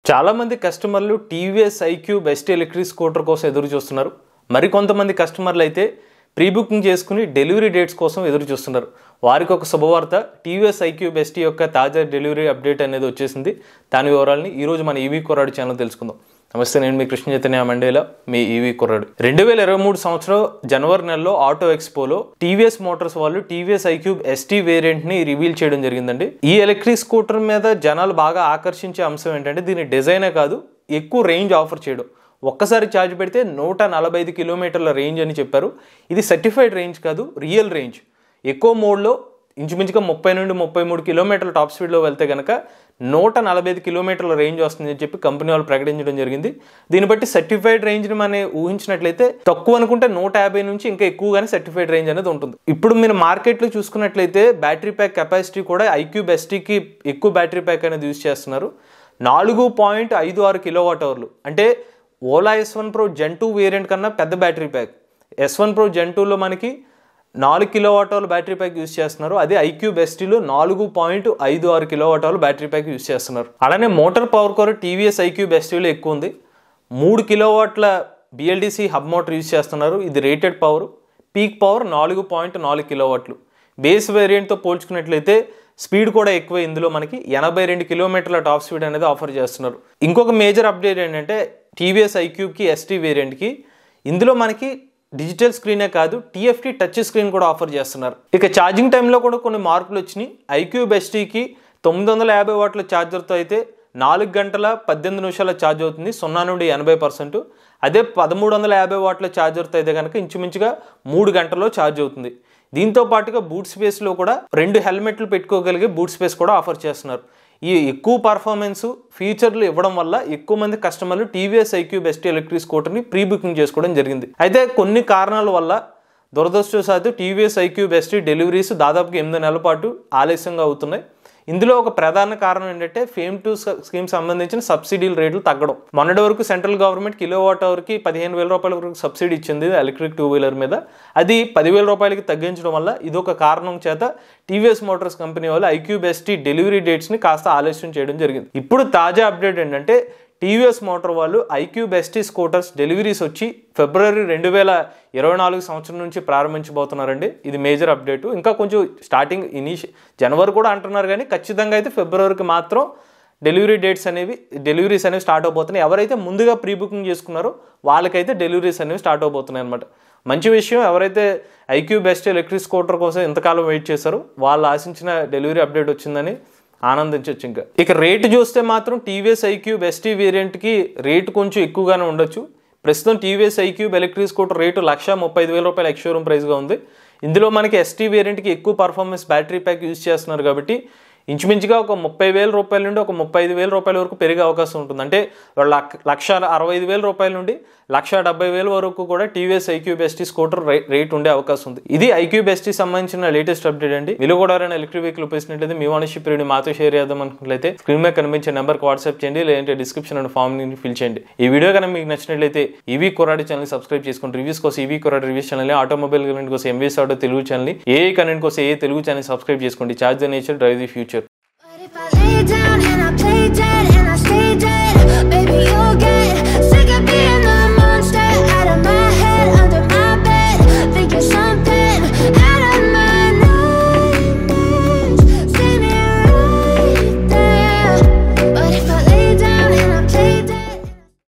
చాలా మంది కస్టమర్లు TVS iQube ST electric scooter కోసం ఎదురు చూస్తున్నారు. మరికొంతమంది కస్టమర్లు అయితే ప్రీ బుకింగ్ చేసుకుని డెలివరీ డేట్స్ కోసం ఎదురు చూస్తున్నారు. వారికి ఒక శుభవార్త, టీవీఎస్ ఐక్యూబ్ ఎస్టీ యొక్క తాజా డెలివరీ అప్డేట్ అనేది వచ్చేసింది. దాని వివరాలని ఈరోజు మన ఈవీ కుర్రాడు ఛానల్ తెలుసుకుందాం. నమస్తే, నేను మీ కృష్ణ చైతన్య మండేలా, మీ ఈవీ కుర్రాడు. 2023 సంవత్సరం జనవరి నెలలో ఆటో ఎక్స్పోలో టీవీఎస్ మోటార్స్ వాళ్ళు టీవీఎస్ ఐక్యూబ్ ఎస్టీ వేరియంట్ ని రివీల్ చేయడం జరిగిందండి. ఈ ఎలక్ట్రిక్ స్కూటర్ మీద జనాలు బాగా ఆకర్షించే అంశం ఏంటంటే దీని డిజైనే కాదు, ఎక్కువ రేంజ్ ఆఫర్ చేయడం. ఒక్కసారి ఛార్జ్ పెడితే 145 కిలోమీటర్ల రేంజ్ అని చెప్పారు. ఇది సర్టిఫైడ్ రేంజ్ కాదు, రియల్ రేంజ్. ఎక్కువ మోడ్లో ఇంచుమించుగా 30 నుండి 33 కిలోమీటర్ల టాప్ స్పీడ్లో వెళ్తే కనుక 145 కిలోమీటర్ల రేంజ్ వస్తుందని చెప్పి కంపెనీ వాళ్ళు ప్రకటించడం జరిగింది. దీన్ని బట్టి సర్టిఫైడ్ రేంజ్ని మనం ఊహించినట్లయితే తక్కువ అనుకుంటే 150 నుంచి ఇంకా ఎక్కువగానే సర్టిఫైడ్ రేంజ్ అనేది ఉంటుంది. ఇప్పుడు మీరు మార్కెట్లో చూసుకున్నట్లయితే బ్యాటరీ ప్యాక్ కెపాసిటీ కూడా ఐక్యూబ్ ఎస్టీకి ఎక్కువ బ్యాటరీ ప్యాక్ అనేది యూజ్ చేస్తున్నారు. 4.56 కిలోవాట్ అవర్లు, అంటే Ola S1 Pro Gen 2 variant కన్నా పెద్ద battery pack. S1 Pro Gen 2లో మనకి 4 కిలోవాట్ అవర్ల బ్యాటరీ ప్యాక్ యూజ్ చేస్తున్నారు. అదే ఐక్యూబ్ ఎస్టీలో 4.56 కిలోవాట్ అవర్ల బ్యాటరీ ప్యాక్ యూజ్ చేస్తున్నారు. అలానే motor power core TVS iQube ఎస్టీలో ఎక్కువ ఉంది. 3 కిలోవాట్ల BLDC హబ్ మోటార్ యూజ్ చేస్తున్నారు. ఇది రేటెడ్ పవర్, పీక్ పవర్ 4.4 కిలోవాట్లు. బేస్ వేరియంట్తో పోల్చుకున్నట్లయితే స్పీడ్ కూడా ఎక్కువ. ఇందులో మనకి 82 కిలోమీటర్ల టాప్ స్పీడ్ అనేది ఆఫర్ చేస్తున్నారు. ఇంకొక మేజర్ అప్డేట్ ఏంటంటే టీవీఎస్ ఐక్యూబ్కి ఎస్టీ వేరియంట్కి ఇందులో మనకి డిజిటల్ స్క్రీనే కాదు, TFT టచ్ స్క్రీన్ కూడా ఆఫర్ చేస్తున్నారు. ఇక ఛార్జింగ్ టైంలో కూడా కొన్ని మార్పులు వచ్చినాయి. ఐక్యూబ్ ఎస్టీకి 950 వాట్ల ఛార్జర్తో అయితే 4 గంటల 18 నిమిషాల ఛార్జ్ అవుతుంది, 0 నుండి 80%. అదే 1350 వాట్ల ఛార్జర్తో అయితే కనుక ఇంచుమించుగా 3 గంటల్లో ఛార్జ్ అవుతుంది. దీంతో పాటుగా బూట్ స్పేస్లో కూడా 2 హెల్మెట్లు పెట్టుకోగలిగే బూట్ స్పేస్ కూడా ఆఫర్ చేస్తున్నారు. ఈ ఎక్కువ పర్ఫార్మెన్స్ ఫీచర్లు ఇవ్వడం వల్ల ఎక్కువ మంది కస్టమర్లు టీవీఎస్ ఐక్యూబ్ ఎస్టీ ఎలక్ట్రిక్ స్కూటర్ని ప్రీ బుకింగ్ చేసుకోవడం జరిగింది. అయితే కొన్ని కారణాల వల్ల దురదృష్టవశాత్తు టీవీఎస్ ఐక్యూబ్ ఎస్టీ డెలివరీస్ దాదాపుగా 8 నెలల పాటు ఆలస్యంగా అవుతున్నాయి. ఇందులో ఒక ప్రధాన కారణం ఏంటంటే ఫేమ్ 2 స్కీమ్ సంబంధించిన సబ్సిడీల రేట్లు తగ్గడం. మొన్నటి వరకు సెంట్రల్ గవర్నమెంట్ కిలోవాట్ అవర్కి 15,000 రూపాయల వరకు సబ్సిడీ ఇచ్చింది ఎలక్ట్రిక్ 2 వీలర్ మీద. అది 10,000 రూపాయలకి తగ్గించడం వల్ల ఇదొక కారణం చేత టీవీఎస్ మోటార్స్ కంపెనీ వాళ్ళు ఐక్యూబ్ ఎస్టీ డెలివరీ డేట్స్ని కాస్త ఆలస్యం చేయడం జరిగింది. ఇప్పుడు తాజా అప్డేట్ ఏంటంటే టీవీఎస్ మోటార్ వాళ్ళు ఐక్యూబ్ ఎస్టీ స్కూటర్స్ డెలివరీస్ వచ్చి ఫిబ్రవరి 2024 సంవత్సరం నుంచి ప్రారంభించబోతున్నారండి. ఇది మేజర్ అప్డేట్. ఇంకా కొంచెం స్టార్టింగ్ జనవరి కూడా అంటున్నారు, కానీ ఖచ్చితంగా అయితే ఫిబ్రవరికి మాత్రం డెలివరీస్ అనేవి స్టార్ట్ అవబోతున్నాయి. ఎవరైతే ముందుగా ప్రీ బుకింగ్ చేసుకున్నారో వాళ్ళకైతే డెలివరీస్ అనేవి స్టార్ట్ అవబోతున్నాయి అనమాట. మంచి విషయం. ఎవరైతే ఐక్యూబ్ ఎస్టీ ఎలక్ట్రిక్ స్కూటర్ కోసం ఎంతకాలం వెయిట్ చేశారో వాళ్ళు ఆశించిన డెలివరీ అప్డేట్ వచ్చిందని ఆనందించవచ్చు. ఇక రేటు చూస్తే మాత్రం టీవీఎస్ ఐక్యూబ్ ఎస్టీ వేరియంట్కి రేటు కొంచెం ఎక్కువగానే ఉండొచ్చు. ప్రస్తుతం TVS iQube electric scooter rate 135,000 రూపాయల ఎక్స్షోరూమ్ ప్రైస్గా ఉంది. ఇందులో మనకి ఎస్టీ వేరియంట్కి ఎక్కువ పర్ఫార్మెన్స్ బ్యాటరీ ప్యాక్ యూజ్ చేస్తున్నారు కాబట్టి ఇంచుమించుగా ఒక 30,000 రూపాయల నుండి ఒక 35,000 రూపాయల వరకు పెరిగే అవకాశం ఉంటుంది. అంటే 1,65,000 రూపాయల నుండి 1,70,000 వరకు కూడా TVS iQube ST scooter rate ఉండే అవకాశం ఉంది. ఇది ఐక్యూబ్ ఎస్టీ సంబంధించిన లేటెస్ట్ అప్డేట్ అండి. మీరు కూడా ఎవరైనా ఎలక్ట్రిక్ వెహికల్ ఉపయోగించినట్లయితే మీ ఓనర్షిప్ రేట్ మాతో షేర్ చేద్దాం అనుకున్నట్లయితే స్క్రీన్ మీద కనిపించే నెంబర్కి వాట్సాప్ చేయండి, లేదంటే డిస్క్రిప్షన్ అండ్ ఫామ్ ని ఫిల్ చేయండి. ఈ వీడియో కనుక మీకు నచ్చినట్లయితే ఈవీ కుర్రాడు ఛానల్ సబ్స్క్రైబ్ చేసుకోండి. రివ్యూస్ కోసం ఈవీ కుర్రాడు రివ్యూస్ ఛానల్, ఆటోమొబైల్ కంటెంట్ కోసం ఎంవీఎస్ ఆటో తెలుగు ఛానల్, ఏ కంటెంట్ కోసం ఏ తెలుగు ఛానల్ సబ్స్క్రైబ్ చేసుకోండి. Charge the nature, drive the future. If I lay down and I play dead